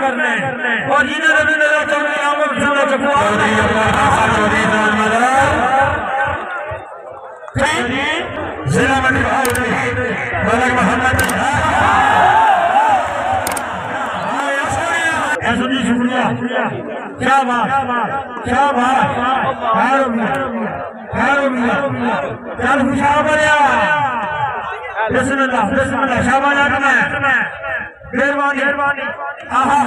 करने और इधर अभी नजर चौधरी आमद समय चौधरी जिला मंडी मलक मोहम्मद शुक्रिया क्या बात क्या बात चल खुशहाल बढ़िया बिस्मिल्लाह बिस्मिल्लाह शाबाश मेहरबानी मेहरबानी आहा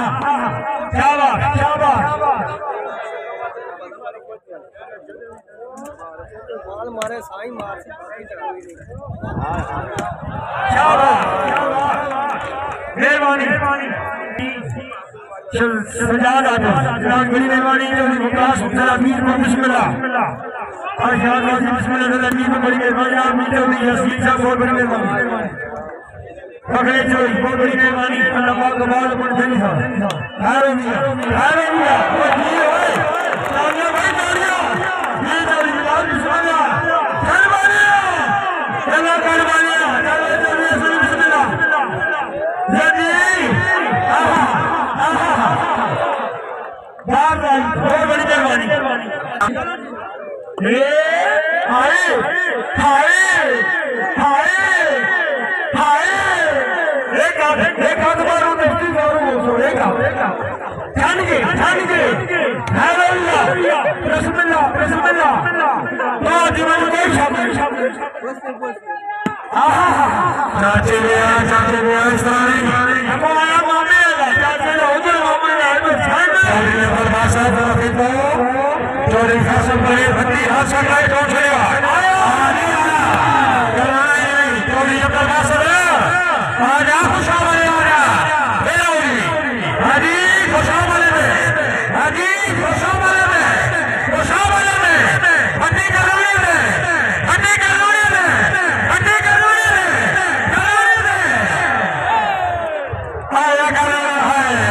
क्या बात मारे साई मार क्या बात मेहरबानी सजाद जनाब बड़ी मेहरबानी मुमताज हुसैन अमीर को बिस्मिल्लाह और शायद बिस्मिल्लाह अमीर को बड़ी मेहरबानी आप मीठे हुई यसीन साहब बहुत बड़ी मेहरबानी पकड़े चोरी बहुत बड़ी मेहरबानी अल्लाह पाक का बहुत बड़ी धनी साहब हारो मियां वो जी ओए तालियां भाई तालियां ये चोरी जनाब बिस्मिल्लाह करवानिया चलो करवानिया बिस्मिल्लाह जल्दी बहुत बड़ी मेहरबानी चौधरी खासम बड़े भत्ती हाथ से लाइट ऑन करेगा चौधरी अब्दुल नासिर आजा खुशामद आजा बेलाउली हाजी खुशामद में हाजी खुशामद में हड्डी करोड़े में आया कर रहा है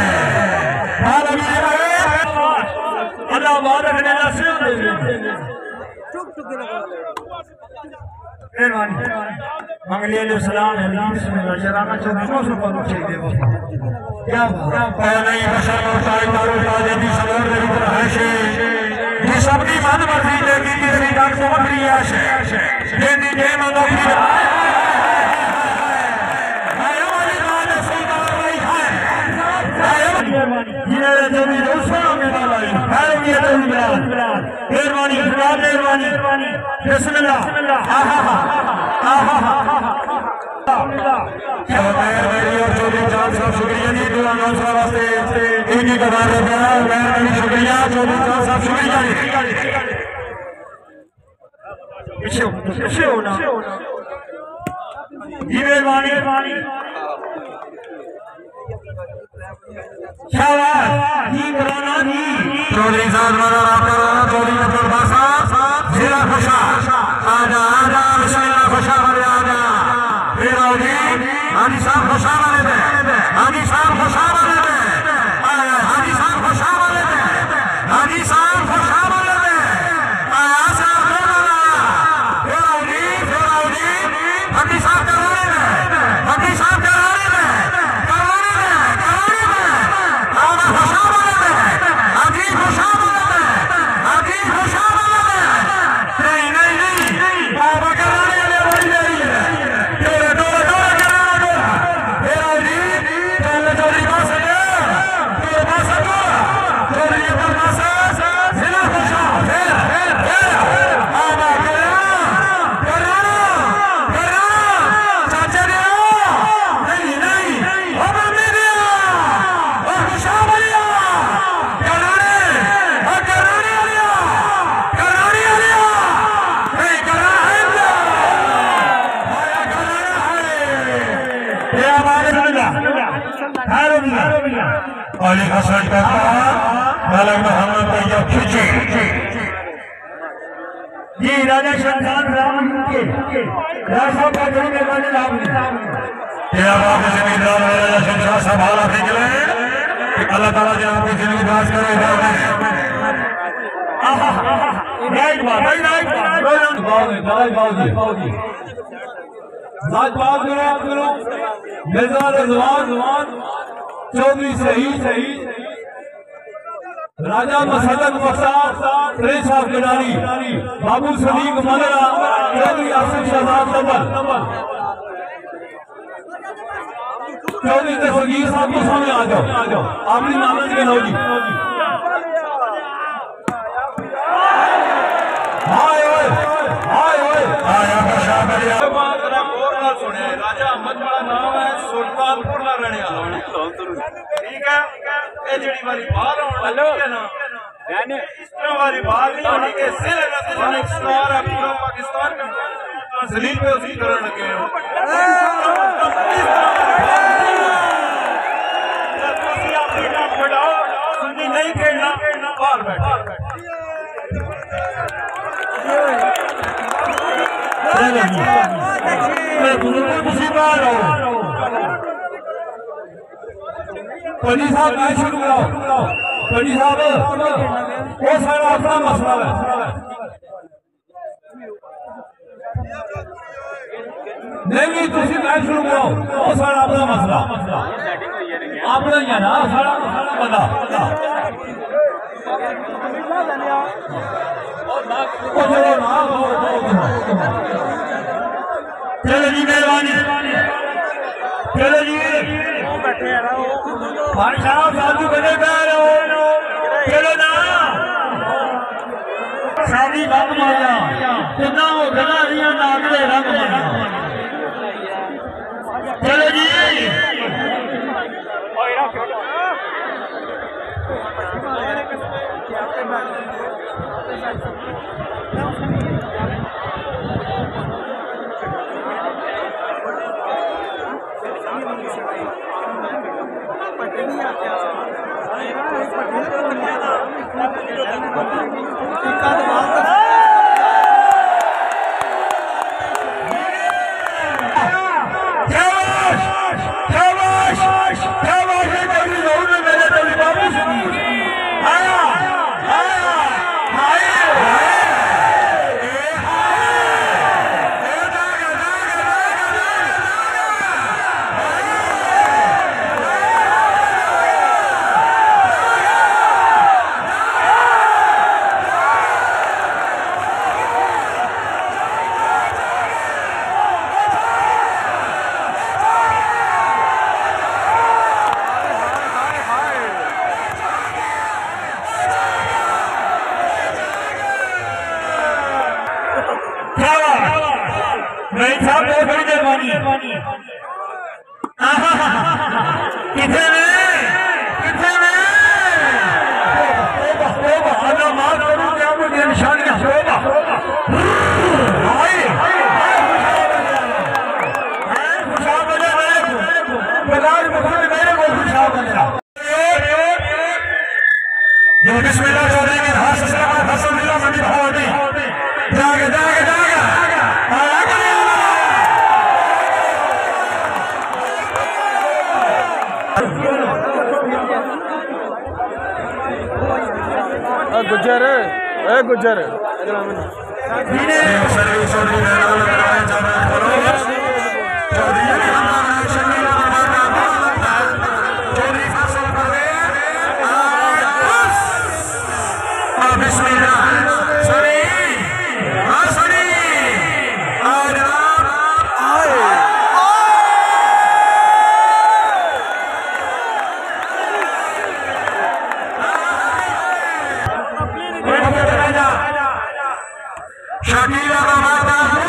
अल्लाह बारक ने नसीब दे मेहरबानी मंगलिया सलाम बिस्मिल्लाह शराना चौधरी को सुपर चाहिए दे क्या पहले ही बशर और तारीदारों ताजे दी सबर दे इधर है शे ये सबकी मन मर्जी लेगी तेरी डाक को बकरी आशे ये दी जे मंगो की आया वाली बात सरकार भाई है ये जमी दोस्तों में वाली मेहरबानी मेहरबानी बिस्मिल्लाह चौधरी जान साहब शुक्रिया जी दुआ वास्ते एक ही कदम मेहरबानी शुक्रिया चौधरी जान साहब शुक्रिया पीछे होना जी मेहरबानी चौधरी साहब चौधरी अब्दुल बासा जिला खुशा आजा बिस्मिल्लाह खुशा वाले आजा फिर आओगी हाजी साहब खुशा वाले में हाजी साहब खुशा वाले में हाजी साहब खुशा वाले में हाजी साहब खुशा वाले में आया साहब फिर आओगी हाजी साहब कराने में हाजी साहब कराने में मलक मोहम्मद तैयब खिची जी राजा शमशान राम के राजा का जो मेहरबानी लाभ तेरा बाप जमींदार राजा शमशान संभाल रखने के लिए अल्लाह ताला जो आपकी जिंदगी बात करे राइट बात मिर्जा जवान चौधरी सही राजा मसदक मकसाद प्रेस ऑफ गिडारी बाबू सदीक मनरा चौधरी आसिफ शहजाद तबल चौधरी दस्तगीर साहब को सामने आ जाओ आपने नामन के लो जी राजा अहमद बड़ा नाम है सुल्तानपुर का रहने वाला ठीक है ये जड़ी वाली बाल है ना इस तरह वाली बाल नहीं होनी के सिर है एक स्टार है पूरा पाकिस्तान में जलील पे उसी करने लगे हो अपनी नाम बढ़ाओ सुन्नी नहीं खेलना बाहर बैठो पंजी साहब मैं शुरू कराओ पंजी साहब वो सारा अपना मसला है नहीं तुम मैं शुरू कराओ वो सारा अपना मसला अपना ही है ना सारा बंदा चलो जी मेहरबानी चलो जी भाई साहब साधु बने पैर चलो ना शादी रंग मारिया कितना हो गला रिया नागरे रंग मारिया चलो जी भाई साहब बहुत बड़ी मेहरबानी किथे माफ करूँ क्या मुझे निशानियां बिस्मिल्लाह गुजर गुजर शकीला का